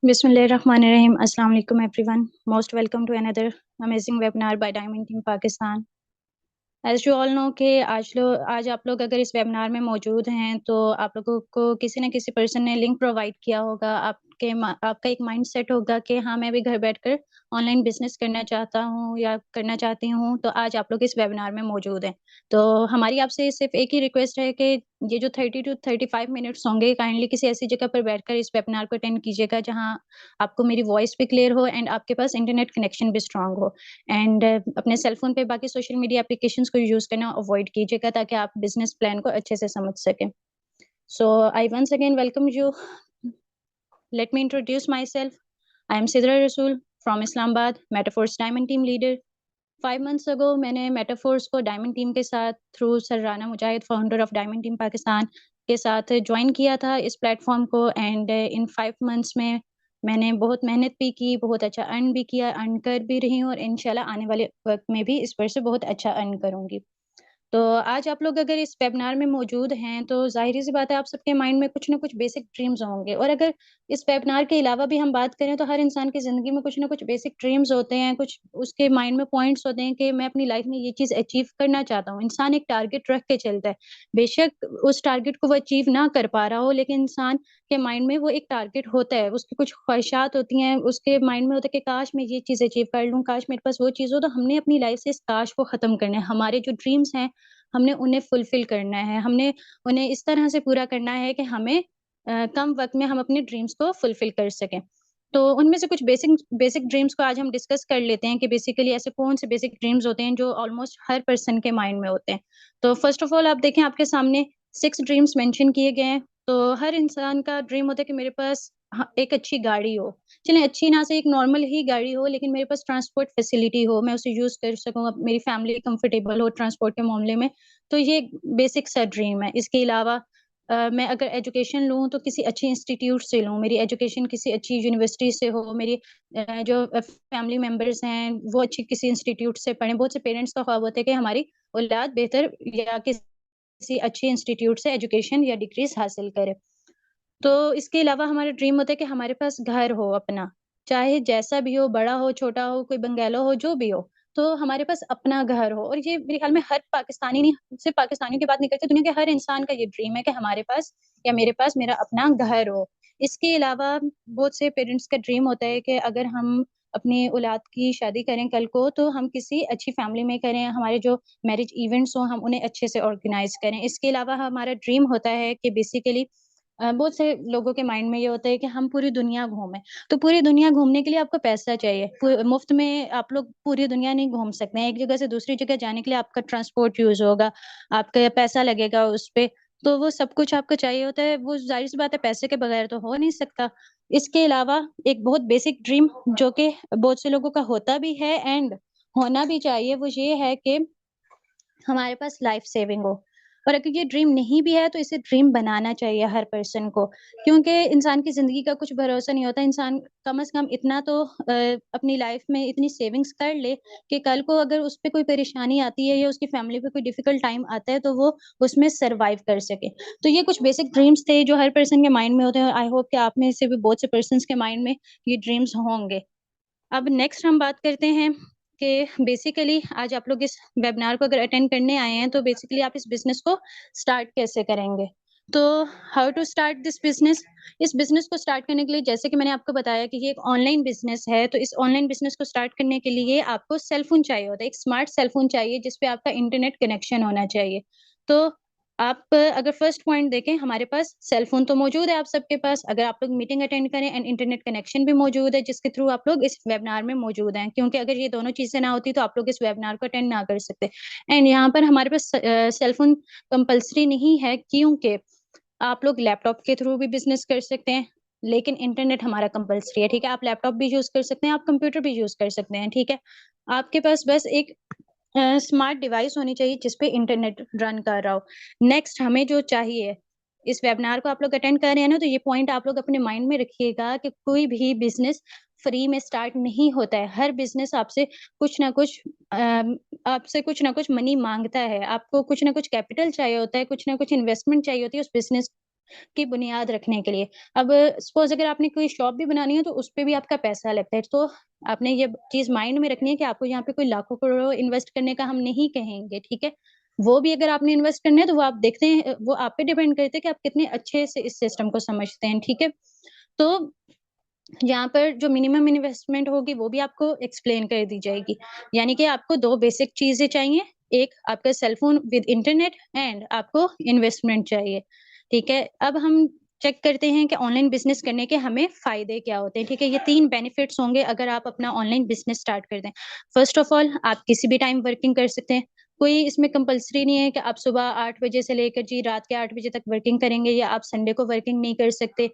Bismillahirrahmanirrahim. Assalamu alaikum everyone. Most welcome to another amazing webinar by Diamond Team Pakistan. As you all know कि आज आप लोग अगर इस वेबिनार में मौजूद हैं, तो आप लोगों को किसी न किसी पर्सन ने लिंक प्रोवाइड किया होगा। आपका एक माइंड सेट होगा कि हाँ, मैं भी घर बैठकर ऑनलाइन बिज़नेस करना चाहता हूँ या करना चाहती हूँ, तो आज आप लोग इस वेबिनार में मौजूद हैं। तो हमारी आपसे सिर्फ़ एक ही रिक्वेस्ट है कि ये जो 30 टू 35 मिनट्स होंगे, काइंडली किसी ऐसी जगह पर बैठकर इस वेबिनार को अटेंड कीजिएगा, जहाँ आपको मेरी वॉइस भी क्लियर हो एंड आपके पास इंटरनेट कनेक्शन भी स्ट्रॉन्ग हो। एंड अपने सेल फ़ोन पे बाकी सोशल मीडिया एप्लीकेशंस को यूज़ करना अवॉइड कीजिएगा, ताकि आप बिज़नेस प्लान को अच्छे से समझ सकें। So I once again welcome you. Let me introduce myself. I am Sidra Rasool from Islamabad, Metaforce diamond team leader. 5 months ago मैंने मेटाफोर्स को डायमंड टीम के साथ through sir Rana Mujahid, founder of diamond team Pakistan, के साथ जॉइन किया था इस प्लेटफ़ॉर्म को। एंड इन 5 मंथ्स में मैंने बहुत मेहनत भी की, बहुत अच्छा अर्न भी किया, अर्न कर भी रही हूँ और इंशाल्लाह आने वाले वक़्त में भी इस पर से बहुत अच्छा अर्न करूँगी। तो आज आप लोग अगर इस वेबिनार में मौजूद हैं, तो ज़ाहिर-सी बात है आप सबके माइंड में कुछ न कुछ बेसिक ड्रीम्स होंगे। और अगर इस वेबिनार के अलावा भी हम बात करें, तो हर इंसान की ज़िंदगी में कुछ न कुछ बेसिक ड्रीम्स होते हैं, कुछ उसके माइंड में पॉइंट्स होते हैं कि मैं अपनी लाइफ़ में ये चीज़ अचीव करना चाहता हूँ। इंसान एक टारगेट रख के चलता है। बेशक उस टारगेट को वो अचीव ना कर पा रहा हो, लेकिन इंसान के माइंड में वो एक टारगेट होता है, उसकी कुछ ख्वाहिशात होती हैं, उसके माइंड में होता है कि काश मैं ये चीज़ अचीव कर लूँ, काश मेरे पास वो चीज़ हो। तो हमने अपनी लाइफ़ से इस काश को ख़त्म करना है। हमारे जो ड्रीम्स हैं, हमने उन्हें फुलफ़िल करना है, हमने उन्हें इस तरह से पूरा करना है कि हमें कम वक़्त में हम अपने ड्रीम्स को फुलफ़िल कर सकें। तो उनमें से कुछ बेसिक बेसिक ड्रीम्स को आज हम डिस्कस कर लेते हैं कि बेसिकली ऐसे कौन से बेसिक ड्रीम्स होते हैं जो ऑलमोस्ट हर पर्सन के माइंड में होते हैं। तो फर्स्ट ऑफ ऑल आप देखें, आपके सामने 6 ड्रीम्स मेंशन किए गए हैं। तो हर इंसान का ड्रीम होता है कि मेरे पास एक अच्छी गाड़ी हो। चलें, अच्छी ना सही, एक नॉर्मल ही गाड़ी हो, लेकिन मेरे पास ट्रांसपोर्ट फैसिलिटी हो, मैं उसे यूज़ कर सकूँ, मेरी फैमिली कंफर्टेबल हो ट्रांसपोर्ट के मामले में। तो ये बेसिक सा ड्रीम है। इसके अलावा मैं अगर एजुकेशन लूँ, तो किसी अच्छी इंस्टीट्यूट से लूँ, मेरी एजुकेशन किसी अच्छी यूनिवर्सिटी से हो, मेरी जो फैमिली मेंबर्स हैं वो अच्छी किसी इंस्टीट्यूट से पढ़ें। बहुत से पेरेंट्स का ख्वाब होता है कि हमारी औलाद बेहतर या किसी अच्छी इंस्टीट्यूट से एजुकेशन या डिग्रीज़ हासिल करे। तो इसके अलावा हमारा ड्रीम होता है कि हमारे पास घर हो अपना, चाहे जैसा भी हो, बड़ा हो, छोटा हो, कोई बंगलो हो, जो भी हो, तो हमारे पास अपना घर हो। और ये मेरे ख़्याल में हर पाकिस्तानी नहीं, सिर्फ़ पाकिस्तानियों की बात नहीं करते, दुनिया के हर इंसान का ये ड्रीम है कि हमारे पास या मेरे पास मेरा अपना घर हो। इसके अलावा बहुत से पेरेंट्स का ड्रीम होता है कि अगर हम अपनी औलाद की शादी करें कल को, तो हम किसी अच्छी फ़ैमिली में करें, हमारे जो मैरिज इवेंट्स हों, हम उन्हें अच्छे से ऑर्गेनाइज़ करें। इसके अलावा हमारा ड्रीम होता है कि बेसिकली बहुत से लोगों के माइंड में ये होता है कि हम पूरी दुनिया घूमें। तो पूरी दुनिया घूमने के लिए आपको पैसा चाहिए। मुफ़्त में आप लोग पूरी दुनिया नहीं घूम सकते हैं। एक जगह से दूसरी जगह जाने के लिए आपका ट्रांसपोर्ट यूज़ होगा, आपका पैसा लगेगा उस पे। तो वो सब कुछ आपको चाहिए होता है, वो ज़ाहिर-सी बात है पैसे के बगैर तो हो नहीं सकता। इसके अलावा एक बहुत बेसिक ड्रीम जो कि बहुत से लोगों का होता भी है एंड होना भी चाहिए, वो ये है कि हमारे पास लाइफ सेविंग हो। और अगर ये ड्रीम नहीं भी है, तो इसे ड्रीम बनाना चाहिए हर पर्सन को, क्योंकि इंसान की ज़िंदगी का कुछ भरोसा नहीं होता। इंसान कम से कम इतना तो अपनी लाइफ में इतनी सेविंग्स कर ले कि कल को अगर उस पे कोई परेशानी आती है या उसकी फैमिली पे कोई डिफिकल्ट टाइम आता है, तो वो उसमें सर्वाइव कर सके। तो ये कुछ बेसिक ड्रीम्स थे जो हर पर्सन के माइंड में होते हैं, और आई होप कि आप में से भी बहुत से पर्सन्स के माइंड में ये ड्रीम्स होंगे। अब नेक्स्ट हम बात करते हैं कि बेसिकली आज आप लोग इस वेबिनार को अगर अटेंड करने आए हैं, तो बेसिकली आप इस बिज़नेस को स्टार्ट कैसे करेंगे? तो how to start this business? इस बिज़नेस को स्टार्ट करने के लिए, जैसे कि मैंने आपको बताया कि ये एक ऑनलाइन बिज़नेस है, तो इस ऑनलाइन बिज़नेस को स्टार्ट करने के लिए आपको सेल फ़ोन चाहिए होता है, एक स्मार्ट सेल फ़ोन चाहिए जिस पे आपका इंटरनेट कनेक्शन होना चाहिए। तो आप अगर फर्स्ट पॉइंट देखें, हमारे पास सेल फ़ोन तो मौजूद है आप सबके पास, अगर आप लोग मीटिंग अटेंड करें एंड इंटरनेट कनेक्शन भी मौजूद है, जिसके थ्रू आप लोग इस वेबिनार में मौजूद हैं, क्योंकि अगर ये दोनों चीज़ें ना होती, तो आप लोग इस वेबिनार को अटेंड ना कर सकते। एंड यहाँ पर हमारे पास सेल फ़ोन कंपल्सरी नहीं है, क्योंकि आप लोग लैपटॉप के थ्रू भी बिज़नेस कर सकते हैं, लेकिन इंटरनेट हमारा कंपल्सरी है, ठीक है? आप लैपटॉप भी यूज़ कर सकते हैं, आप कंप्यूटर भी यूज़ कर सकते हैं, ठीक है? आपके पास बस एक स्मार्ट डिवाइस होनी चाहिए जिस पे इंटरनेट रन कर रहा हो। नेक्स्ट हमें जो चाहिए, इस वेबिनार को आप लोग अटेंड कर रहे हैं ना, तो ये पॉइंट आप लोग अपने माइंड में रखिएगा कि कोई भी बिज़नेस फ्री में स्टार्ट नहीं होता है। हर बिज़नेस आपसे कुछ ना कुछ मनी माँगता है। आपको कुछ ना कुछ कैपिटल चाहिए होता है, कुछ ना कुछ इन्वेस्टमेंट चाहिए होती है उस बिज़नेस की बुनियाद रखने के लिए। अब सपोज़ अगर आपने कोई शॉप भी बनानी है तो उसपे भी आपका पैसा लगता है। तो आपने ये चीज़ माइंड में रखनी है कि आपको यहाँ पे कोई लाखों करोड़ों इन्वेस्ट करने का हम नहीं कहेंगे, ठीक है? वो भी अगर आपने इन्वेस्ट करना है तो वो आप देखते हैं वो आप पे डिपेंड करता है कि आप कितने अच्छे से इस सिस्टम को समझते हैं, ठीक है? तो यहाँ पर जो मिनिमम इन्वेस्टमेंट होगी वो भी आपको एक्सप्लेन कर दी जाएगी। यानी कि आपको 2 बेसिक चीज़ें चाहिए, एक आपका cell phone with internet and आपको इन्वेस्टमेंट चाहिए, ठीक है? अब हम चेक करते हैं कि ऑनलाइन बिज़नेस करने के हमें फ़ायदे क्या होते हैं, ठीक है? ये 3 बेनिफिट्स होंगे अगर आप अपना ऑनलाइन बिज़नेस स्टार्ट कर दें। फर्स्ट ऑफ ऑल आप किसी भी टाइम वर्किंग कर सकते हैं। कोई इसमें कंपल्सरी नहीं है कि आप सुबह 8 बजे से लेकर जी रात के 8 बजे तक वर्किंग करेंगे या आप संडे को वर्किंग नहीं कर सकते।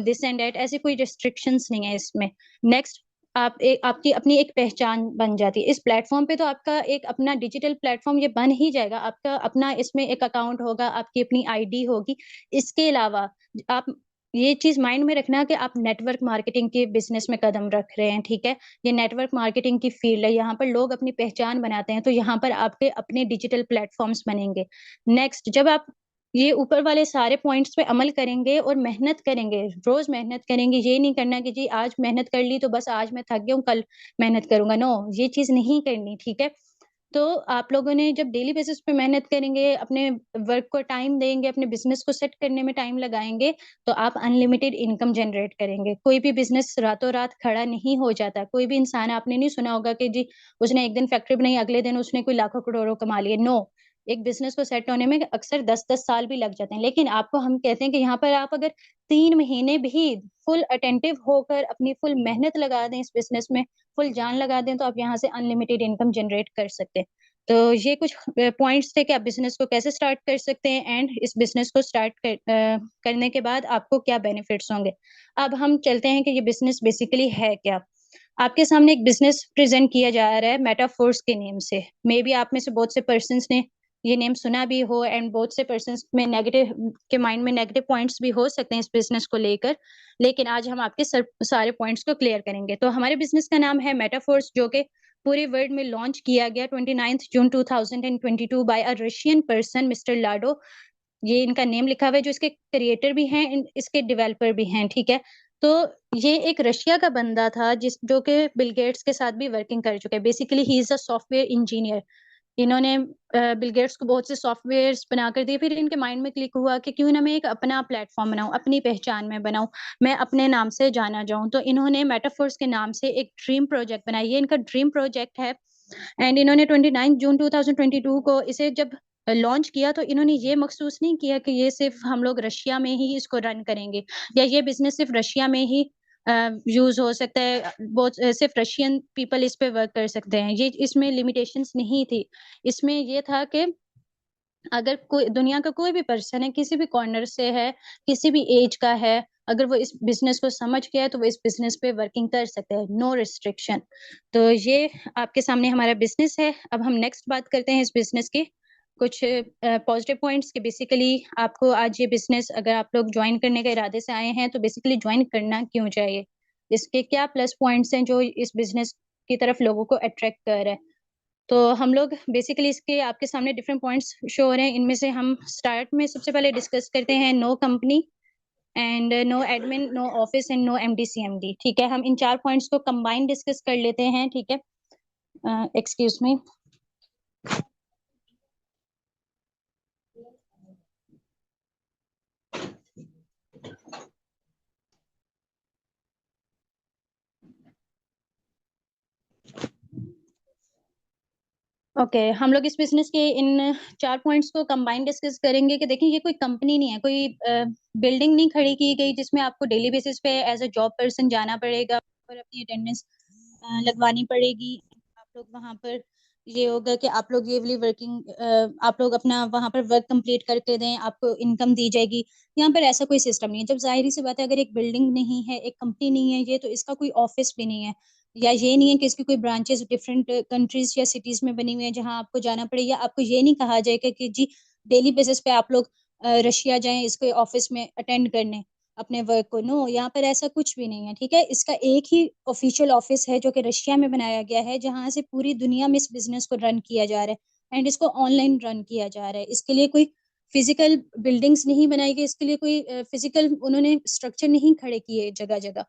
दिस एंड दैट ऐसी कोई रिस्ट्रिक्शंस नहीं है इसमें। नेक्स्ट आपकी अपनी एक पहचान बन जाती है। इस प्लेटफ़ॉर्म पे तो आपका एक अपना डिजिटल प्लेटफ़ॉर्म ये बन ही जाएगा। आपका अपना इसमें एक अकाउंट होगा, आपकी अपनी आईडी होगी। इसके अलावा आप ये चीज़ माइंड में रखना कि आप नेटवर्क मार्केटिंग के बिज़नेस में कदम रख रहे हैं, ठीक है? ये नेटवर्क मार्केटिंग की फ़ील्ड है, यहाँ पर लोग अपनी पहचान बनाते हैं, तो यहाँ पर आपके अपने डिजिटल प्लेटफ़ॉर्म्स बनेंगे। नेक्स्ट जब आप ये ऊपर वाले सारे पॉइंट्स पे अमल करेंगे और मेहनत करेंगे, रोज़ मेहनत करेंगे, ये नहीं करना कि जी आज मेहनत कर ली तो बस आज मैं थक गया हूँ, कल मेहनत करूँगा, नो ये चीज़ नहीं करनी, ठीक है? तो आप लोगों ने जब डेली बेसिस पे मेहनत करेंगे, अपने वर्क को टाइम देंगे, अपने बिज़नेस को सेट करने में टाइम लगाएँगे, तो आप अनलिमिटेड इनकम जनरेट करेंगे। कोई भी बिज़नेस रातों-रात खड़ा नहीं हो जाता। कोई भी इंसान आपने नहीं सुना होगा कि जी उसने एक दिन फैक्ट्री बनाई, अगले दिन उसने कोई लाखों करोड़ों कमा लिए, नो। एक बिज़नेस को सेट होने में अक्सर 10-10 साल भी लग जाते हैं। लेकिन आपको हम कहते हैं कि यहाँ पर आप अगर 3 महीने भी फुल अटेंटिव होकर अपनी फुल मेहनत लगा दें इस बिज़नेस में, फुल जान लगा दें, तो आप यहाँ से अनलिमिटेड इनकम जनरेट कर सकते हैं। तो ये कुछ पॉइंट्स थे कि आप बिज़नेस को कैसे स्टार्ट कर सकते हैं एंड इस बिज़नेस को करने के बाद आपको क्या बेनिफिट्स होंगे। अब हम चलते हैं कि ये बिज़नेस बेसिकली है क्या? आपके सामने एक बिज़नेस प्रेज़ेंट किया जा रहा है मेटाफोर्स के नेम से। मेबी आप में से बहुत से पर्सन्स ने ये नेम सुना भी हो एंड बहुत से पर्सन्स में नेगेटिव के माइंड में नेगेटिव पॉइंट्स भी हो सकते हैं इस बिज़नेस को लेकर। लेकिन आज हम आपके सारे पॉइंट्स को क्लियर करेंगे। तो हमारे बिज़नेस का नाम है मेटाफोर्स जो कि पूरे वर्ल्ड में लॉन्च किया गया 29th June 2022 by a Russian person mister Lado. ये इनका नेम लिखा हुआ है, जो इसके क्रिएटर भी हैं, इसके डेवलपर भी हैं, ठीक है? तो ये एक रशिया का बंदा था जो कि बिल गेट्स के साथ भी वर्किंग कर चुका है। Basically he is a software engineer. इन्होंने बिल गेट्स को बहुत से सॉफ्टवेयर्स बनाकर दिए, फिर इनके माइंड में क्लिक हुआ कि क्यों ना मैं एक अपना प्लेटफ़ॉर्म बनाऊँ, अपनी पहचान मैं बनाऊँ, मैं अपने नाम से जाना जाऊँ। तो इन्होंने मेटाफोर्स के नाम से एक ड्रीम प्रोजेक्ट बनाई, ये इनका ड्रीम प्रोजेक्ट है एंड इन्होंने 29 जून 2022 को इसे जब लॉन्च किया तो इन्होंने ये महसूस नहीं किया कि ये सिर्फ़ हम लोग रशिया में ही इसको रन करेंगे या ये बिज़नेस सिर्फ़ रशिया में ही यूज़ हो सकता है। बहुत सिर्फ़ रशियन पीपल इस पे वर्क कर सकते हैं। ये इसमें लिमिटेशंस नहीं थी। इसमें ये था कि अगर कोई दुनिया का कोई भी पर्सन है, किसी भी कॉर्नर से है, किसी भी ऐज का है, अगर वो इस बिज़नेस को समझ गया है, तो वो इस बिज़नेस पे वर्किंग कर सकता है, नो रिस्ट्रिक्शन। तो ये आपके सामने हमारा बिज़नेस है। अब हम नेक्स्ट बात करते हैं इस बिज़नेस की कुछ पॉज़िटिव पॉइंट्स कि बेसिकली आपको आज ये बिज़नेस अगर आप लोग जॉइन करने के इरादे से आए हैं, तो बेसिकली जॉइन करना क्यों चाहिए? इसके क्या प्लस पॉइंट्स हैं जो इस बिज़नेस की तरफ लोगों को अट्रैक्ट कर रहा है? तो हम लोग बेसिकली इसके आपके सामने डिफरेंट पॉइंट्स शो हो रहे हैं। इनमें से हम स्टार्ट में सबसे पहले डिस्कस करते हैं no company and no admin, no office and no MD CMD. ठीक है, हम इन 4 पॉइंट्स को कंबाइन डिस्कस कर लेते हैं, ठीक है? Excuse me. ओके, हम लोग इस बिज़नेस के इन 4 पॉइंट्स को कंबाइन डिस्कस करेंगे कि देखिए ये कोई कंपनी नहीं है, कोई बिल्डिंग नहीं खड़ी की गई जिसमें आपको डेली बेसिस पे एज़ अ जॉब पर्सन जाना पड़ेगा और अपनी अटेंडेंस लगवानी पड़ेगी। आप लोग वहाँ पर ये होगा कि आप लोग ये वाली आप लोग अपना वहाँ पर वर्क कंप्लीट करके दें, आपको इनकम दी जाएगी। यहाँ पर ऐसा कोई सिस्टम नहीं है। जब ज़ाहिर-सी बात है अगर एक बिल्डिंग नहीं है, एक कंपनी नहीं है ये, तो इसका कोई ऑफ़िस भी नहीं है। या ये नहीं है कि इसकी कोई ब्रांचेज़ डिफरेंट कंट्रीज़ या सिटीज़ में बनी हुई हैं, जहाँ आपको जाना पड़े या आपको ये नहीं कहा जाएगा कि जी डेली बेसिस पे आप लोग रशिया जाएँ इसके ऑफ़िस में अटेंड करने अपने वर्क को। नो, यहाँ पर ऐसा कुछ भी नहीं है, ठीक है? इसका एक ही ऑफ़िशियल ऑफ़िस है जो कि रशिया में बनाया गया है, जहाँ से पूरी दुनिया में इस बिज़नेस को रन किया जा रहा है एंड इसको ऑनलाइन रन किया जा रहा है। इसके लिए कोई फिजिकल बिल्डिंग्स नहीं बनाई गई, इसके लिए कोई फिजिकल उन्होंने स्ट्रक्चर नहीं खड़े किए जगह जगह।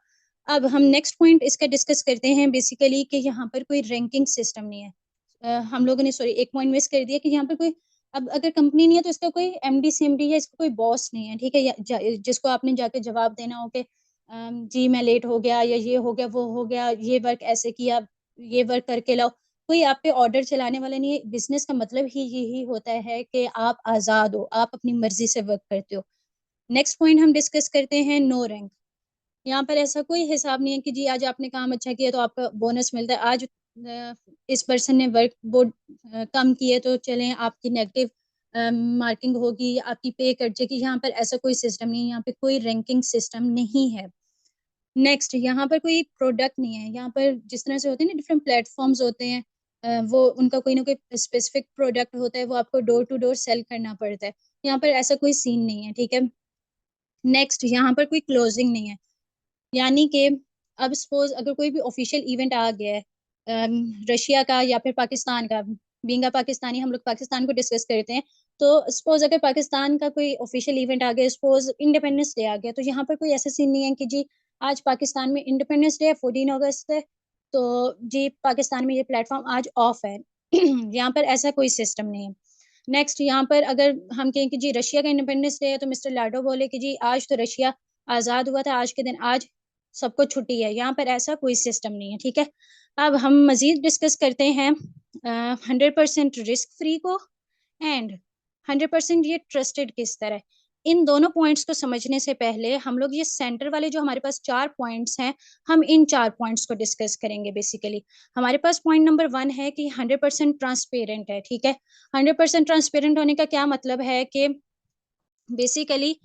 अब हम नेक्स्ट पॉइंट इसका डिस्कस करते हैं बेसिकली कि यहाँ पर कोई रैंकिंग सिस्टम नहीं है। हम लोगों ने सॉरी एक पॉइंट मिस कर दिया कि यहाँ पर कोई, अब अगर कंपनी नहीं है तो इसका कोई एमडी सीएमडी या इसका कोई बॉस नहीं है, ठीक है, जिसको आपने जाके जवाब देना हो कि जी मैं लेट हो गया या ये हो गया वो हो गया, ये वर्क ऐसे किया, ये वर्क करके लाओ। कोई आप पे ऑर्डर चलाने वाला नहीं है। बिजनेस का मतलब ही यही होता है कि आप आजाद हो, आप अपनी मर्जी से वर्क करते हो। नेक्स्ट पॉइंट हम डिस्कस करते हैं नो रैंक। यहाँ पर ऐसा कोई हिसाब नहीं है कि जी आज आपने काम अच्छा किया तो आपका बोनस मिलता है, आज इस पर्सन ने वर्क बोर्ड कम किए तो चलें आपकी नेगेटिव मार्किंग होगी, आपकी पे कट जाएगी। यहाँ पर ऐसा कोई सिस्टम नहीं है, यहाँ पे कोई रैंकिंग सिस्टम नहीं है। नेक्स्ट, यहाँ पर कोई प्रोडक्ट नहीं है। यहाँ पर जिस तरह से होते हैं ना डिफरेंट प्लेटफॉर्म्स होते हैं, वो उनका कोई ना कोई स्पेसिफिक प्रोडक्ट होता है, वो आपको डोर टू डोर सेल करना पड़ता है। यहाँ पर ऐसा कोई सीन नहीं है, ठीक है। नेक्स्ट, यहाँ पर कोई क्लोजिंग नहीं है, यानी कि अब सपोज अगर कोई भी ऑफिशियल इवेंट आ गया है रशिया का या फिर पाकिस्तान का, बीइंग अ पाकिस्तानी हम लोग पाकिस्तान को डिस्कस करते हैं, तो सपोज अगर पाकिस्तान का कोई ऑफिशियल इवेंट आ गया, सपोज इंडिपेंडेंस डे आ गया, तो यहाँ पर कोई ऐसा सीन नहीं है कि जी आज पाकिस्तान में इंडिपेंडेंस डे है, 14 अगस्त है, तो जी पाकिस्तान में ये प्लेटफॉर्म आज ऑफ है। यहाँ पर ऐसा कोई सिस्टम नहीं है। नेक्स्ट, यहाँ पर अगर हम कहें कि जी रशिया का इंडिपेंडेंस डे है, तो मिस्टर लाडो बोले कि जी आज तो रशिया आजाद हुआ था, आज के दिन आज सबको छुट्टी है। यहाँ पर ऐसा कोई सिस्टम नहीं है, ठीक है। अब हम मजीद डिस्कस करते हैं 100% रिस्क फ्री को एंड 100% ये ट्रस्टेड किस तरह। इन दोनों पॉइंट्स को समझने से पहले हम लोग ये सेंटर वाले जो हमारे पास 4 पॉइंट्स हैं, हम इन 4 पॉइंट्स को डिस्कस करेंगे। बेसिकली हमारे पास पॉइंट नंबर 1 है कि 100% ट्रांसपेरेंट है, ठीक है। 100% ट्रांसपेरेंट होने का क्या मतलब है कि बेसिकली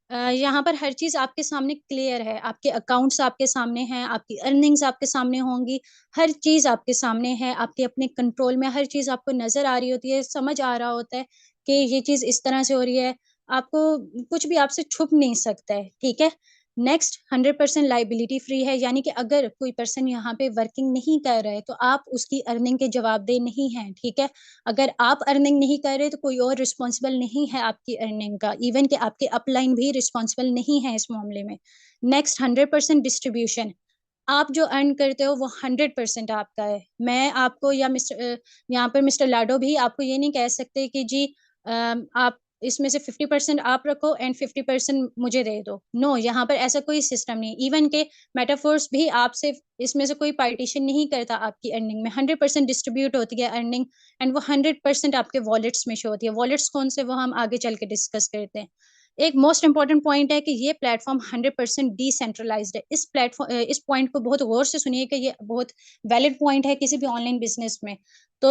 यहाँ पर हर चीज आपके सामने क्लियर है, आपके अकाउंट्स आपके सामने हैं, आपकी अर्निंग्स आपके सामने होंगी, हर चीज आपके सामने है, आपके अपने कंट्रोल में हर चीज आपको नजर आ रही होती है, समझ आ रहा होता है कि ये चीज इस तरह से हो रही है। आपको कुछ भी आपसे छुप नहीं सकता है, ठीक है। नेक्स्ट, 100% लाइबिलिटी फ्री है, यानी कि अगर कोई पर्सन यहाँ पे वर्किंग नहीं कर रहा है तो आप उसकी अर्निंग के जवाबदेह नहीं हैं, ठीक है। अगर आप अर्निंग नहीं कर रहे तो कोई और रिस्पॉन्सिबल नहीं है आपकी अर्निंग का, इवन कि आपके अपलाइन भी रिस्पॉन्सिबल नहीं है इस मामले में। Next, 100% distribution. आप जो अर्न करते हो वो 100% आपका है। मैं आपको या यहाँ पर मिस्टर लाडो भी आपको ये नहीं कह सकते कि जी आप इसमें से 50% आप रखो एंड 50% मुझे दे दो। नो, यहाँ पर ऐसा कोई सिस्टम नहीं। इवन के मेटाफोर्स भी आपसे इसमें से कोई पार्टीशन नहीं करता आपकी अर्निंग में। 100% डिस्ट्रीब्यूट होती है अर्निंग एंड वो 100% आपके वॉलेट्स में शो होती है। वॉलेट्स कौन से, वो हम आगे चल के डिस्कस करते हैं। एक मोस्ट इंपॉर्टेंट पॉइंट है कि ये प्लेटफॉर्म 100% डिसेंट्रलाइज्ड है। इस प्लेटफॉर्म इस पॉइंट को बहुत गौर से सुनिए कि ये बहुत वैलिड पॉइंट है किसी भी ऑनलाइन बिजनेस में। तो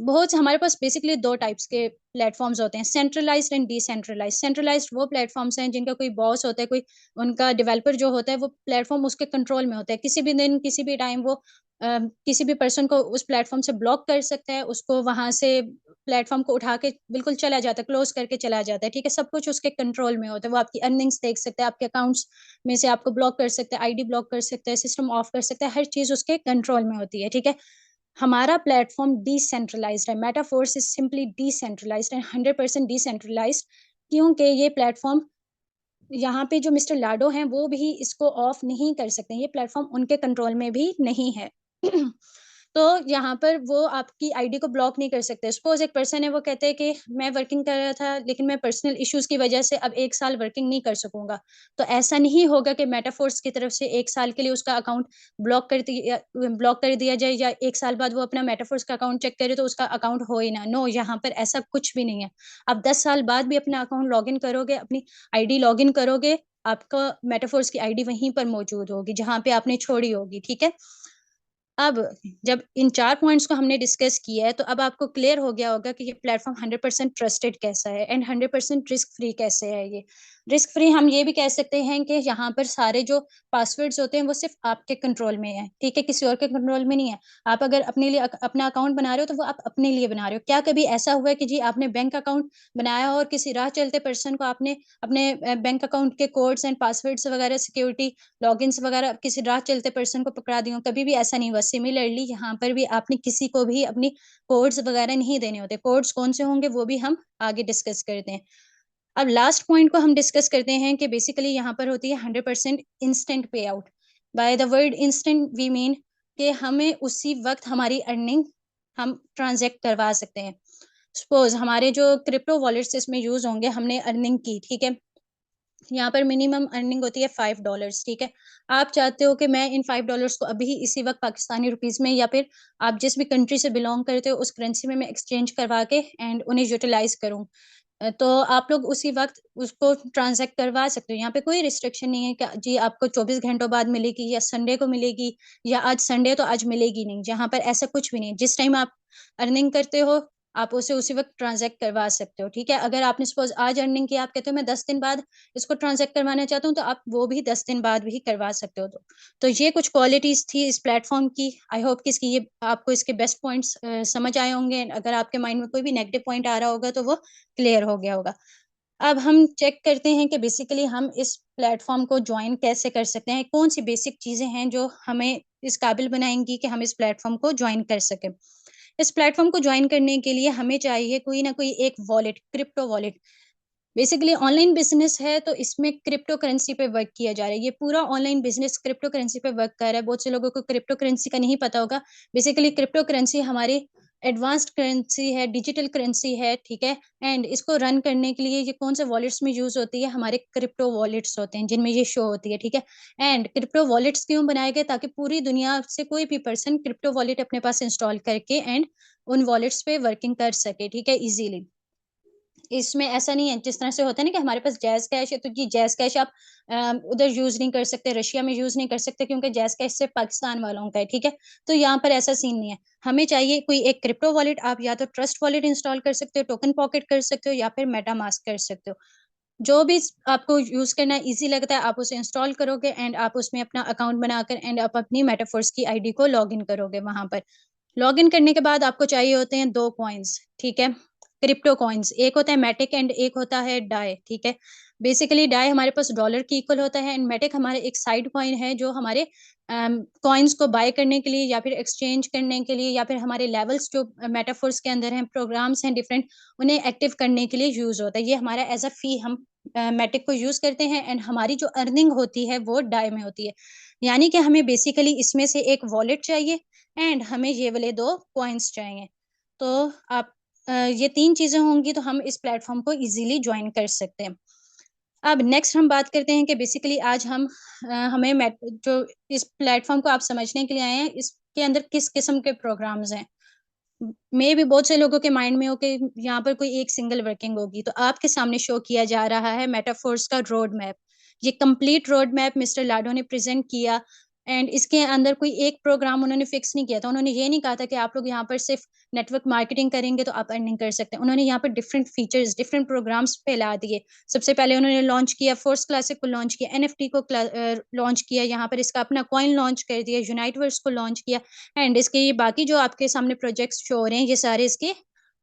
बहुत हमारे पास बेसिकली दो टाइप्स के प्लेटफॉर्म्स होते हैं, सेंट्रलाइज्ड एंड डिसेंट्रलाइज्ड। सेंट्रलाइज्ड वो प्लेटफॉर्म्स हैं जिनका कोई बॉस होता है, कोई उनका डेवलपर जो होता है, वो प्लेटफॉर्म उसके कंट्रोल में होता है। किसी भी दिन किसी भी टाइम वो किसी भी पर्सन को उस प्लेटफॉर्म से ब्लॉक कर सकता है, उसको वहां से प्लेटफॉर्म को उठा के बिल्कुल चला जाता है, क्लोज करके चला जाता है, ठीक है। सब कुछ उसके कंट्रोल में होता है। वो आपकी अर्निंग्स देख सकता है, आपके अकाउंट्स में से आपको ब्लॉक कर सकता है, आईडी ब्लॉक कर सकता है, सिस्टम ऑफ कर सकता है, हर चीज उसके कंट्रोल में होती है, ठीक है। हमारा प्लेटफॉर्म डिसेंट्रलाइज्ड है। Metaforce is simply decentralized and 100% डिसेंट्रलाइज्ड, क्योंकि ये प्लेटफॉर्म, यहाँ पे जो मिस्टर लाडो हैं वो भी इसको ऑफ नहीं कर सकते, ये प्लेटफॉर्म उनके कंट्रोल में भी नहीं है। तो यहाँ पर वो आपकी आईडी को ब्लॉक नहीं कर सकते। सपोज एक पर्सन है, वो कहते हैं कि मैं वर्किंग कर रहा था लेकिन मैं पर्सनल इश्यूज की वजह से अब 1 साल वर्किंग नहीं कर सकूंगा, तो ऐसा नहीं होगा कि मेटाफोर्स की तरफ से 1 साल के लिए उसका अकाउंट ब्लॉक कर दिया जाए, या 1 साल बाद वो अपना मेटाफोर्स का अकाउंट चेक करे तो उसका अकाउंट हो ही ना। नो, यहाँ पर ऐसा कुछ भी नहीं है। आप 10 साल बाद भी अपना अकाउंट लॉग इन करोगे, अपनी आईडी लॉग इन करोगे, आपका मेटाफोर्स की आईडी वहीं पर मौजूद होगी जहां पे आपने छोड़ी होगी, ठीक है। अब जब इन 4 पॉइंट्स को हमने डिस्कस किया है तो अब आपको क्लियर हो गया होगा कि ये प्लेटफॉर्म 100% ट्रस्टेड कैसा है एंड 100% रिस्क फ्री कैसे है। ये रिस्क फ्री हम ये भी कह सकते हैं कि यहाँ पर सारे जो पासवर्ड्स होते हैं वो सिर्फ आपके कंट्रोल में है, ठीक है, किसी और के कंट्रोल में नहीं है। आप अगर अपने लिए अपना अकाउंट बना रहे हो तो वो आप अपने लिए बना रहे हो। क्या कभी ऐसा हुआ है कि जी आपने बैंक अकाउंट बनाया और किसी राह चलते पर्सन को आपने अपने बैंक अकाउंट के कोड्स एंड पासवर्ड्स वगैरह, सिक्योरिटी लॉगिन्स वगैरह किसी राह चलते पर्सन को पकड़ा दी हो? कभी भी ऐसा नहीं हुआ। सिमिलरली यहाँ पर भी आपने किसी को भी अपनी कोड्स वगैरह नहीं देने होते। कोड्स कौन से होंगे वो भी हम आगे डिस्कस करते हैं। अब लास्ट पॉइंट को हम डिस्कस करते हैं कि बेसिकली यहाँ पर होती है 100% instant pay out. By the word instant we mean कि हमें उसी वक्त हमारी अर्निंग हम ट्रांजैक्ट करवा सकते हैं। सपोज हमारे जो क्रिप्टो वॉलेट्स इसमें यूज होंगे, हमने अर्निंग की, ठीक है, यहाँ पर मिनिमम अर्निंग होती है $5, ठीक है। आप चाहते हो कि मैं इन $5 को अभी इसी वक्त पाकिस्तानी रुपीज में या फिर आप जिस भी कंट्री से बिलोंग करते हो उस करेंसी में मैं एक्सचेंज करवा के एंड उन्हें यूटिलाइज करूँ, तो आप लोग उसी वक्त उसको ट्रांजैक्ट करवा सकते हो। यहाँ पे कोई रिस्ट्रिक्शन नहीं है कि जी आपको 24 घंटों बाद मिलेगी या संडे को मिलेगी या आज संडे तो आज मिलेगी नहीं। यहाँ पर ऐसा कुछ भी नहीं, जिस टाइम आप अर्निंग करते हो आप उसे उसी वक्त ट्रांजैक्ट करवा सकते हो, ठीक है। अगर आपने सपोज आज अर्निंग किया, आप कहते हो मैं 10 दिन बाद इसको ट्रांजैक्ट करवाना चाहता हूँ, तो आप वो भी 10 दिन बाद भी करवा सकते हो। तो ये कुछ क्वालिटीज थी इस प्लेटफॉर्म की। आई होप कि इसकी ये आपको इसके बेस्ट पॉइंट्स समझ आए होंगे। अगर आपके माइंड में कोई भी नेगेटिव पॉइंट आ रहा होगा तो वो क्लियर हो गया होगा। अब हम चेक करते हैं कि बेसिकली हम इस प्लेटफॉर्म को ज्वाइन कैसे कर सकते हैं, कौन सी बेसिक चीजें हैं जो हमें इस काबिल बनाएंगी कि हम इस प्लेटफॉर्म को ज्वाइन कर सकें। इस प्लेटफॉर्म को ज्वाइन करने के लिए हमें चाहिए कोई ना कोई एक wallet, crypto wallet. Basically online business है तो इसमें क्रिप्टो करेंसी पे वर्क किया जा रहा है। ये पूरा ऑनलाइन बिजनेस क्रिप्टो करेंसी पे वर्क कर रहा है। बहुत से लोगों को क्रिप्टो करेंसी का नहीं पता होगा। बेसिकली क्रिप्टो करेंसी हमारी एडवांस्ड करेंसी है, डिजिटल करेंसी है, ठीक है। एंड इसको रन करने के लिए ये कौन से वॉलेट्स में यूज होती है, हमारे क्रिप्टो वॉलेट्स होते हैं जिनमें ये शो होती है, ठीक है। एंड क्रिप्टो वॉलेट्स क्यों बनाए गए, ताकि पूरी दुनिया से कोई भी पर्सन क्रिप्टो वॉलेट अपने पास इंस्टॉल करके एंड उन वॉलेट्स पे वर्किंग कर सके, ठीक है, इजीली। इसमें ऐसा नहीं है जिस तरह से होता है ना कि हमारे पास जैज़ कैश है, तो ये जैज़ कैश आप उधर यूज़ नहीं कर सकते, रशिया में यूज़ नहीं कर सकते क्योंकि जैज़ कैश सिर्फ़ पाकिस्तान वालों का है, ठीक है? तो यहाँ पर ऐसा सीन नहीं है। हमें चाहिए कोई एक क्रिप्टो वॉलेट, आप या तो ट्रस्ट वॉलेट इंस्टॉल कर सकते हो, टोकन पॉकेट कर सकते हो या फिर मेटामास्क कर सकते हो। जो भी आपको यूज़ करना ईज़ी लगता है, आप उसे इंस्टॉल करोगे एंड आप उसमें अपना अकाउंट बनाकर एंड आप अपनी मेटाफोर्स की आईडी को लॉगिन करोगे वहाँ पर। लॉगिन करने के बाद आपको चाहिए होते हैं 2 कॉइन्स, ठीक है? क्रिप्टो कॉइन्स, एक होता है मैटिक एंड एक होता है डाई, ठीक है? बेसिकली डाई हमारे पास डॉलर की इक्वल होता है एंड मैटिक हमारे एक साइड कॉइन है जो हमारे कॉइन्स को बाय करने के लिए या फिर एक्सचेंज करने के लिए या फिर हमारे लेवल्स जो मेटाफोर्स के अंदर हैं, प्रोग्राम्स हैं डिफरेंट, उन्हें एक्टिव करने के लिए यूज़ होता है। ये हमारा एज़ अ फी हम मैटिक को यूज़ करते हैं एंड हमारी जो अर्निंग होती है वो डाई में होती है। यानी कि हमें बेसिकली इसमें से एक वॉलेट चाहिए एंड हमें ये वाले 2 कॉइन्स चाहिए। तो आप ये 3 चीज़ें होंगी तो हम इस प्लेटफ़ॉर्म को ईज़िली जॉइन कर सकते हैं। अब नेक्स्ट हम बात करते हैं कि बेसिकली आज हम हमें मेट जो इस प्लेटफ़ॉर्म को आप समझने के लिए आए हैं, इसके अंदर किस किस्म के प्रोग्राम्स हैं। मे बी बहुत से लोगों के माइंड में हो कि यहाँ पर कोई एक सिंगल वर्किंग होगी, तो आपके सामने शो किया जा रहा है मेटाफोर्स का रोड मैप। ये कंप्लीट रोड मैप मिस्टर लाडो ने प्रेज़ेंट किया एंड इसके अंदर कोई एक प्रोग्राम उन्होंने फिक्स नहीं किया था। उन्होंने ये नहीं कहा था कि आप लोग यहाँ पर सिर्फ़ नेटवर्क मार्केटिंग करेंगे तो आप अर्निंग कर सकते हैं। उन्होंने यहाँ पर डिफरेंट फीचर्स, डिफरेंट प्रोग्राम्स फैला दिए। सबसे पहले उन्होंने लॉन्च किया फोर्स क्लासिक को लॉन्च किया, एनएफटी को लॉन्च किया, यहाँ पर इसका अपना कॉइन लॉन्च कर दिया, यूनाइटवर्स को लॉन्च किया एंड इसके ये बाकी जो आपके सामने प्रोजेक्ट्स शो हो रहे हैं, ये सारे इसके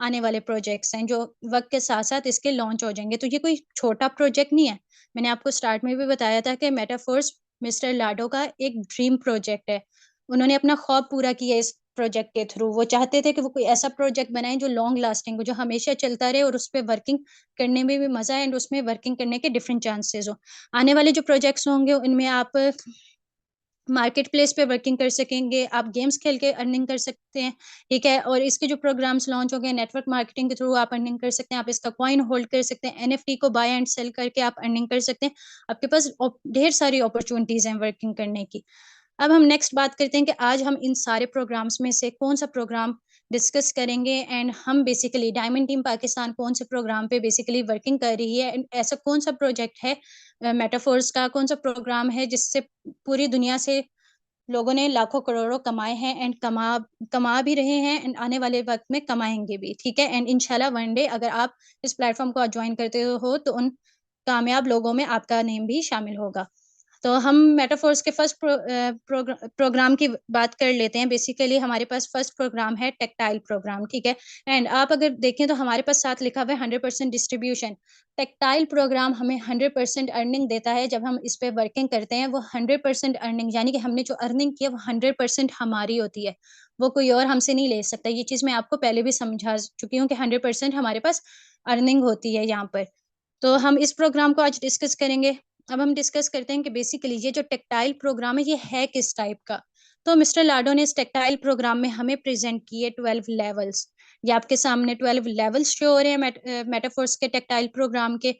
आने वाले प्रोजेक्ट्स हैं, जो वक़्त के साथ-साथ इसके लॉन्च हो जाएँगे। तो ये कोई छोटा प्रोजेक्ट नहीं है। मैंने आपको स्टार्ट में भी बताया था कि मेटाफोर्स मिस्टर लाडो का एक ड्रीम प्रोजेक्ट है। उन्होंने अपना ख्वाब पूरा किया इस प्रोजेक्ट के थ्रू। वो चाहते थे कि वो कोई ऐसा प्रोजेक्ट बनाएँ जो लॉन्ग लास्टिंग हो, जो हमेशा चलता रहे और उसपे वर्किंग करने में भी मज़ा आए एंड उसमें वर्किंग करने के डिफरेंट चांसेज़ हों। आने वाले जो प्रोजेक्ट्स होंगे, उनमें आप मार्केट प्लेस पे वर्किंग कर सकेंगे, आप गेम्स खेल के अर्निंग कर सकते हैं, ठीक है? और इसके जो प्रोग्राम्स लॉन्च हो गए, नेटवर्क मार्केटिंग के थ्रू आप अर्निंग कर सकते हैं, आप इसका कॉइन होल्ड कर सकते हैं, एनएफटी को बाय एंड सेल करके आप अर्निंग कर सकते हैं। आपके पास ढेर सारी अपॉर्च्युनिटीज़ हैं वर्किंग करने की। अब हम नेक्स्ट बात करते हैं कि आज हम इन सारे प्रोग्राम्स में से कौन-सा प्रोग्राम डिस्कस करेंगे एंड हम बेसिकली डायमंड टीम पाकिस्तान कौन-से प्रोग्राम पे बेसिकली वर्किंग कर रही है एंड ऐसा कौन-सा प्रोजेक्ट है मेटाफोर्स का कौन-सा प्रोग्राम है जिससे पूरी दुनिया से लोगों ने लाखों करोड़ों कमाए हैं एंड कमा कमा भी रहे हैं एंड आने वाले वक़्त में कमाएँगे भी, ठीक है? एंड इंशाल्लाह वन डे अगर आप इस प्लेटफ़ॉर्म को जॉइन करते हो तो उन कामयाब लोगों में आपका नेम भी शामिल होगा। तो हम मेटाफोर्स के फर्स्ट प्रोग्राम की बात कर लेते हैं। बेसिकली हमारे पास फर्स्ट प्रोग्राम है टेक्टाइल प्रोग्राम, ठीक है? एंड आप अगर देखें तो हमारे पास साथ लिखा हुआ है 100% डिस्ट्रीब्यूशन। टेक्टाइल प्रोग्राम हमें 100% अर्निंग देता है जब हम इस पे वर्किंग करते हैं। वो 100% अर्निंग यानी कि हमने जो अर्निंग की है वो 100% हमारी होती है। वो कोई और हमसे नहीं ले सकता। ये चीज़ मैं आपको पहले भी समझा चुकी हूँ कि 100% हमारे पास अर्निंग होती है यहाँ पर। तो हम इस प्रोग्राम को आज डिस्कस करेंगे। अब हम डिस्कस करते हैं कि बेसिकली ये जो टेक्टाइल प्रोग्राम है ये है किस टाइप का। तो मिस्टर लाडो ने इस टेक्टाइल प्रोग्राम में हमें प्रेजेंट किए 12 लेवल्स। ये आपके सामने 12 लेवल्स शो हो रहे हैं मेटाफोर्स के टेक्टाइल प्रोग्राम के।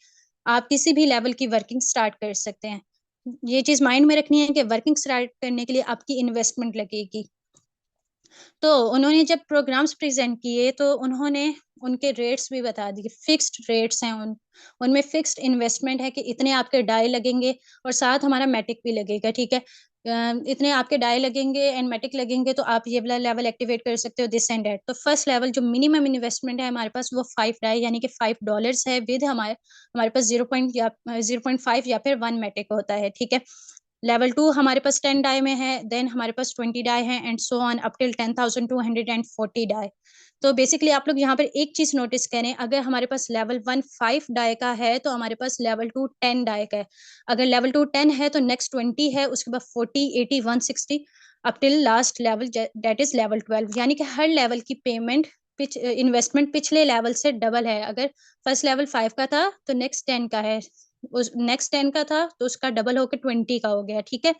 आप किसी भी लेवल की वर्किंग स्टार्ट कर सकते हैं। ये चीज माइंड में रखनी है कि वर्किंग स्टार्ट करने के लिए आपकी इन्वेस्टमेंट लगेगी। तो उन्होंने जब प्रोग्राम्स प्रेजेंट किए तो उन्होंने उनके रेट्स भी बता दिए। फिक्स्ड रेट्स हैं उनमें फिक्स्ड इन्वेस्टमेंट है कि इतने आपके डाई लगेंगे और साथ हमारा मैटिक भी लगेगा। ठीक है, इतने आपके डाई लगेंगे एंड मैटिक लगेंगे तो आप ये वाला लेवल एक्टिवेट कर सकते हो दिस एंड दैट। तो फर्स्ट लेवल जो मिनिमम इन्वेस्टमेंट है हमारे पास वो 5 डाई यानी कि $5 है विद हमारे हमारे पास 0.5 या फिर 1 मैटिक होता है। ठीक है, लेवल 2 हमारे पास 10 डाई में है, देन हमारे पास 20 डाई है and so on up till 10,240 die. तो बेसिकली आप लोग यहाँ पर एक चीज नोटिस करें, अगर हमारे पास लेवल 1 5 डाई का है तो हमारे पास लेवल 2 10 डाई का है। अगर लेवल 2 10 है तो नेक्स्ट 20 है, उसके बाद 40 80 160 up till last level that is level 12। यानी कि हर लेवल की पेमेंट इन्वेस्टमेंट पिछले लेवल से डबल है। अगर फर्स्ट लेवल 5 का था तो नेक्स्ट 10 का है, उस नेक्स्ट 10 का था तो उसका डबल होकर 20 का हो गया। ठीक है,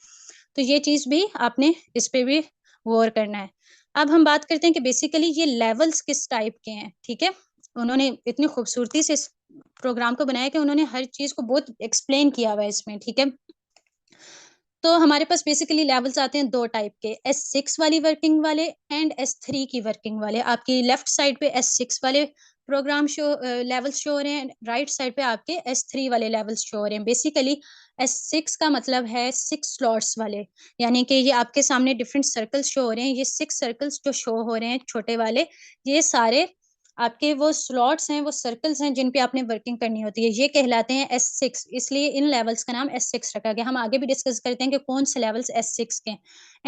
तो ये चीज भी आपने इस पे भी गौर करना है। अब हम बात करते हैं कि बेसिकली ये लेवल्स किस टाइप के हैं। ठीक है, उन्होंने इतनी खूबसूरती से इस प्रोग्राम को बनाया कि उन्होंने हर चीज को बहुत एक्सप्लेन किया हुआ है इसमें। ठीक है, तो हमारे पास बेसिकली लेवल्स आते हैं दो टाइप के, S6 वाली वर्किंग वाले एंड S3 की वर्किंग वाले। आपकी लेफ्ट साइड पे S6 वाले प्रोग्राम शो लेवल्स शो हो रहे हैं, राइट साइड पे आपके S3 वाले लेवल्स शो हो रहे हैं। बेसिकली S6 का मतलब है 6 स्लॉट्स वाले, यानी कि ये आपके सामने डिफरेंट सर्कल्स शो हो रहे हैं। ये 6 सर्कल्स जो शो हो रहे हैं छोटे वाले, ये सारे आपके वो स्लॉट्स हैं, वो सर्कल्स हैं जिन पे आपने वर्किंग करनी होती है। ये कहलाते हैं S6, इसलिए इन लेवल्स का नाम S6 रखा गया। हम आगे भी डिस्कस करते हैं कि कौन से लेवल्स S6 के।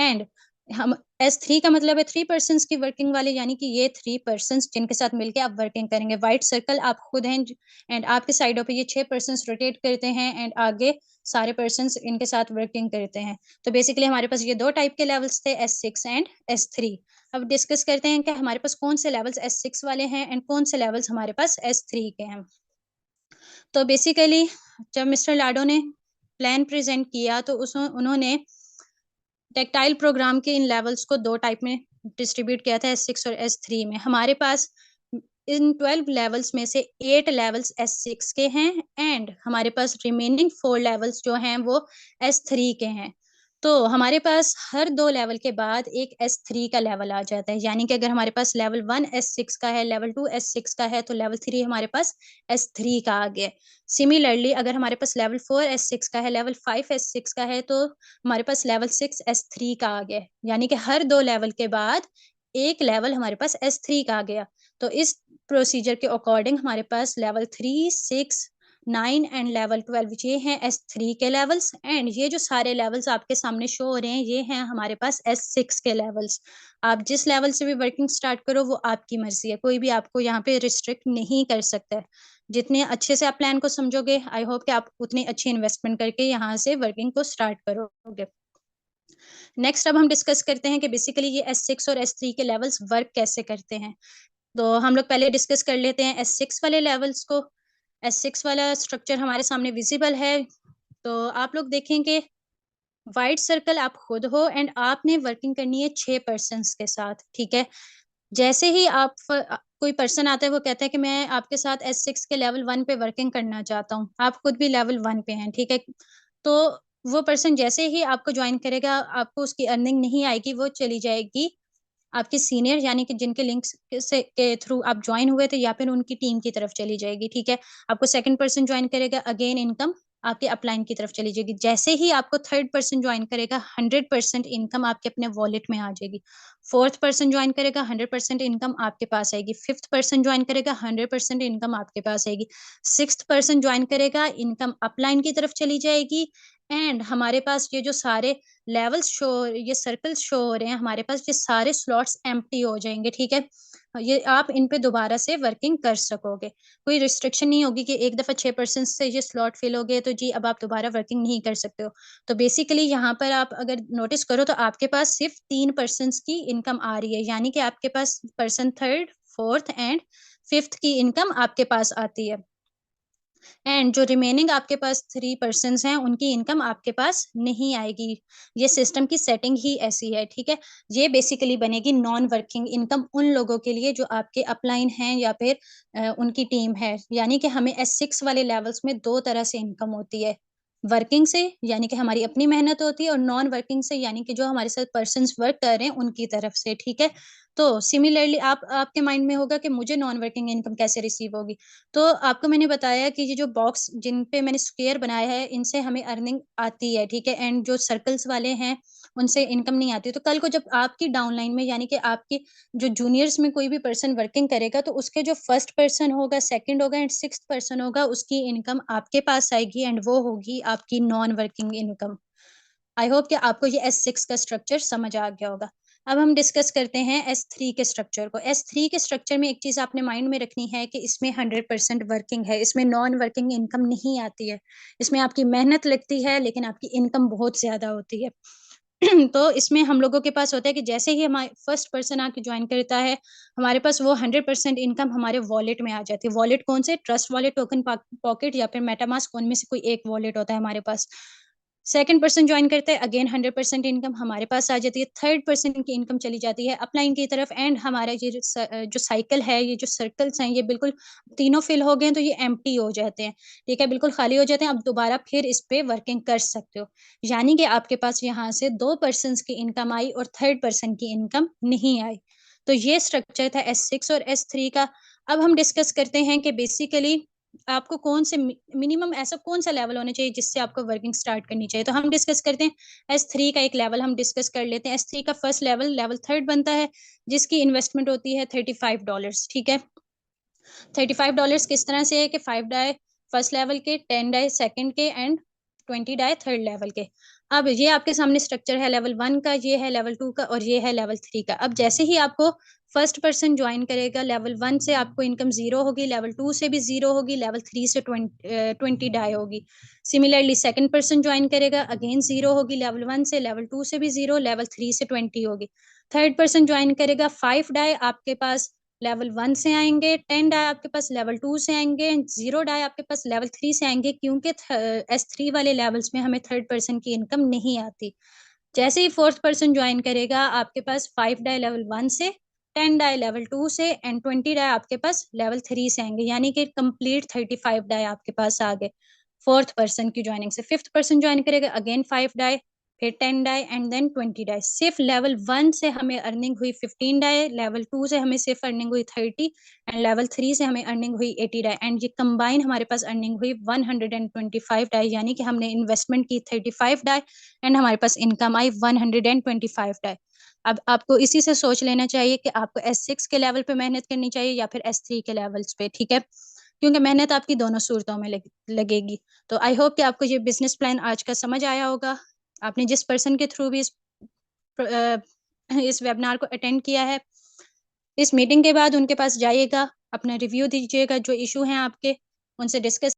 एंड हम S3 का मतलब है 3 पर्सन्स की वर्किंग वाले, यानी कि ये 3 पर्सन्स जिनके साथ मिलके आप वर्किंग करेंगे। व्हाइट सर्कल आप खुद हैं एंड आपके साइडों पे ये 6 पर्सन्स रोटेट करते हैं एंड आगे सारे पर्सन्स इनके साथ वर्किंग करते हैं। तो बेसिकली हमारे पास ये दो टाइप के लेवल्स थे, S6 एंड S3। अब डिस्कस करते हैं कि हमारे पास कौन से लेवल्स S6 वाले हैं एंड कौन से लेवल्स हमारे पास S3 के हैं। तो बेसिकली जब मिस्टर लाडो ने प्लान प्रेजेंट किया तो उन्होंने टेक्टाइल प्रोग्राम के इन लेवल्स को दो टाइप में डिस्ट्रीब्यूट किया था, S6 और S3 में। हमारे पास इन 12 लेवल्स में से 8 लेवल्स S6 के हैं एंड हमारे पास रिमेनिंग 4 लेवल्स जो हैं वो S3 के हैं। तो हमारे पास हर दो लेवल के बाद एक S3 का लेवल आ जाता है, यानी कि अगर हमारे पास लेवल 1 S6 का है, लेवल 2 S6 का है, तो लेवल 3 हमारे पास S3 का आ गया। सिमिलरली अगर हमारे पास लेवल 4 S6 का है, लेवल 5 S6 का है, तो हमारे पास लेवल 6 S3 का आ गया। यानी कि हर दो लेवल के बाद एक लेवल हमारे पास S3 का आ गया। तो इस प्रोसीजर के अकॉर्डिंग हमारे पास लेवल 3 6 9 एंड लेवल 12 ये हैं S3 के लेवल्स एंड ये जो सारे लेवल्स आपके सामने शो हो रहे हैं ये हैं हमारे पास S6 के लेवल्स। आप जिस लेवल से भी वर्किंग स्टार्ट करो वो आपकी मर्जी है, कोई भी आपको यहाँ पे रिस्ट्रिक्ट नहीं कर सकता है। जितने अच्छे से आप प्लान को समझोगे आई होप कि आप उतनी अच्छी इन्वेस्टमेंट करके यहाँ से वर्किंग को स्टार्ट करोगे। नेक्स्ट अब हम डिस्कस करते हैं कि बेसिकली ये S6 और S3 के लेवल्स वर्क कैसे करते हैं। तो हम लोग पहले डिस्कस कर लेते हैं S6 वाले लेवल्स को। S6 वाला स्ट्रक्चर हमारे सामने विजिबल है। तो आप लोग देखेंगे व्हाइट सर्कल आप खुद हो एंड आपने वर्किंग करनी है 6 पर्सन्स के साथ। ठीक है, जैसे ही आप कोई पर्सन आता है वो कहता है कि मैं आपके साथ S6 के लेवल 1 पे वर्किंग करना चाहता हूँ, आप खुद भी लेवल 1 पे हैं। ठीक है, तो वो पर्सन जैसे ही आपको ज्वाइन करेगा आपको उसकी अर्निंग नहीं आएगी, वो चली जाएगी आपके सीनियर यानी कि जिनके लिंक्स से के थ्रू आप ज्वाइन हुए थे या फिर उनकी टीम की तरफ चली जाएगी। ठीक है, आपको सेकंड पर्सन ज्वाइन करेगा, अगेन इनकम आपके अपलाइन की तरफ चली जाएगी। जैसे ही आपको थर्ड पर्सन ज्वाइन करेगा 100% इनकम आपके अपने वॉलेट में आ जाएगी। फोर्थ पर्सन ज्वाइन करेगा 100% इनकम आपके पास आएगी। फिफ्थ पर्सन ज्वाइन करेगा 100% इनकम आपके पास आएगी। सिक्स्थ पर्सन ज्वाइन करेगा, इनकम अपलाइन की तरफ चली जाएगी। एंड हमारे पास ये जो सारे लेवल्स शो, ये सर्कल्स शो हो रहे हैं, हमारे पास ये सारे स्लॉट्स एम्प्टी हो जाएंगे। ठीक है, ये आप इन पे दोबारा से वर्किंग कर सकोगे, कोई रिस्ट्रिक्शन नहीं होगी कि एक दफा 6% से ये स्लॉट फिल हो गए तो जी अब आप दोबारा वर्किंग नहीं कर सकते हो। तो बेसिकली यहाँ पर आप अगर नोटिस करो तो आपके पास सिर्फ 3% की इनकम आ रही है, यानी कि आपके पास person third fourth and fifth की इनकम आपके पास आती है। एंड जो रिमेनिंग आपके पास 3 पर्सन्स हैं उनकी इनकम आपके पास नहीं आएगी। ये सिस्टम की सेटिंग ही ऐसी है, ठीक है। ये बेसिकली बनेगी नॉन वर्किंग इनकम उन लोगों के लिए जो आपके अपलाइन हैं या फिर उनकी टीम है। यानी कि हमें S6 वाले लेवल्स में दो तरह से इनकम होती है, वर्किंग से यानी कि हमारी अपनी मेहनत होती है, और नॉन वर्किंग से यानी कि जो हमारे साथ पर्सन वर्क कर रहे हैं उनकी तरफ से, ठीक है। तो सिमिलरली आपके माइंड में होगा कि मुझे नॉन वर्किंग इनकम कैसे रिसीव होगी। तो आपको मैंने बताया कि ये जो बॉक्स जिन पे मैंने स्क्वायर बनाया है इनसे हमें अर्निंग आती है, ठीक है। एंड जो सर्कल्स वाले हैं उनसे इनकम नहीं आती। तो कल को जब आपकी डाउनलाइन में यानी कि आपकी जो जूनियर्स में कोई भी पर्सन वर्किंग करेगा तो उसके जो फर्स्ट पर्सन होगा, सेकंड होगा एंड सिक्स्थ पर्सन होगा, उसकी इनकम आपके पास आएगी एंड वो होगी आपकी non working income. I hope कि आपको ये S6 का स्ट्रक्चर समझ आ गया होगा। अब हम डिस्कस करते हैं S3 के स्ट्रक्चर को। S3 के स्ट्रक्चर में एक चीज आपने माइंड में रखनी है कि इसमें 100% वर्किंग है, इसमें नॉन वर्किंग इनकम नहीं आती है। इसमें आपकी मेहनत लगती है लेकिन आपकी इनकम बहुत ज्यादा होती है। तो इसमें हम लोगों के पास होता है कि जैसे ही हमारे फर्स्ट पर्सन आके ज्वाइन करता है, हमारे पास वो 100% इनकम हमारे वॉलेट में आ जाती है। वॉलेट कौन से? ट्रस्ट वॉलेट, टोकन पॉकेट या फिर मेटामास्क, उनमें से कोई एक वॉलेट होता है हमारे पास। सेकंड पर्सन ज्वाइन करता है, अगेन 100% इनकम हमारे पास आ जाती है। थर्ड पर्सन की इनकम चली जाती है अपलाइन की तरफ, एंड हमारा ये जो साइकिल है, ये जो सर्कल्स हैं, ये बिल्कुल तीनों फिल हो गए हैं तो ये एम्प्टी हो जाते हैं, ठीक है, बिल्कुल खाली हो जाते हैं। अब दोबारा फिर इस पे वर्किंग कर सकते हो। यानी कि आपके पास यहाँ से दो पर्सन की इनकम आई और थर्ड पर्सन की इनकम नहीं आई। तो ये स्ट्रक्चर था S6 और S3 का। अब हम डिस्कस करते हैं कि बेसिकली आपको कौन से मिनिमम ऐसा कौन सा लेवल होना चाहिए जिससे आपको वर्किंग स्टार्ट करनी चाहिए। तो हम डिस्कस करते हैं S3 का एक लेवल हम डिस्कस कर लेते हैं। S3 का फर्स्ट लेवल लेवल थर्ड बनता है, जिसकी इन्वेस्टमेंट होती है $35, ठीक है। $35 किस तरह से है कि 5 डाई फर्स्ट लेवल के, 10 डाई सेकंड के एंड 20 डाई थर्ड लेवल के। अब ये आपके सामने स्ट्रक्चर है लेवल 1 का, ये है लेवल 2 का और ये है लेवल 3 का। अब जैसे ही आपको फर्स्ट पर्सन ज्वाइन करेगा, लेवल 1 से आपको इनकम 0 होगी, लेवल 2 से भी 0 होगी, लेवल 3 से 20 डाई होगी। सिमिलरली सेकंड पर्सन ज्वाइन करेगा, अगेन 0 होगी लेवल 1 से, लेवल 2 से भी 0, लेवल 3 से 20 होगी। थर्ड पर्सन ज्वाइन करेगा, 5 डाई आपके पास लेवल 1 से आएंगे, 10 डाई आपके पास लेवल 2 से आएंगे, 0 डाई आपके पास लेवल 3 से आएंगे, क्योंकि S3 वाले लेवल्स में हमें थर्ड पर्सन की इनकम नहीं आती। जैसे ही फोर्थ पर्सन ज्वाइन करेगा, आपके पास 5 डाई लेवल 1 से, 10 डाई लेवल 2 से एंड 20 डाई आपके पास लेवल 3 से आएंगे, यानी कि कंप्लीट 35 डाई आपके पास आ गए फोर्थ पर्सन की ज्वाइनिंग से। फिफ्थ पर्सन ज्वाइन करेगा, अगेन 5 डाई, फिर 10 डाई एंड देन 20 डाई। सिर्फ लेवल 1 से हमें अर्निंग हुई 15 डाई, लेवल 2 से हमें सिर्फ अर्निंग हुई 30 एंड लेवल 3 से हमें अर्निंग हुई 80 डाई, एंड ये कंबाइन हमारे पास अर्निंग हुई 125 डाई। यानी कि हमने इन्वेस्टमेंट की 35 डाई एंड हमारे पास इनकम आई 125 डाई। अब आपको इसी से सोच लेना चाहिए कि आपको S6 के लेवल पे मेहनत करनी चाहिए या फिर S3 के लेवल्स पे, ठीक है, क्योंकि मेहनत आपकी दोनों सूरतों में लगेगी। तो आई होप कि आपको ये बिजनेस प्लान आज का समझ आया होगा। आपने जिस पर्सन के थ्रू भी इस वेबिनार को अटेंड किया है, इस मीटिंग के बाद उनके पास जाइएगा, अपना रिव्यू दीजिएगा, जो इशू हैं आपके उनसे डिस्कस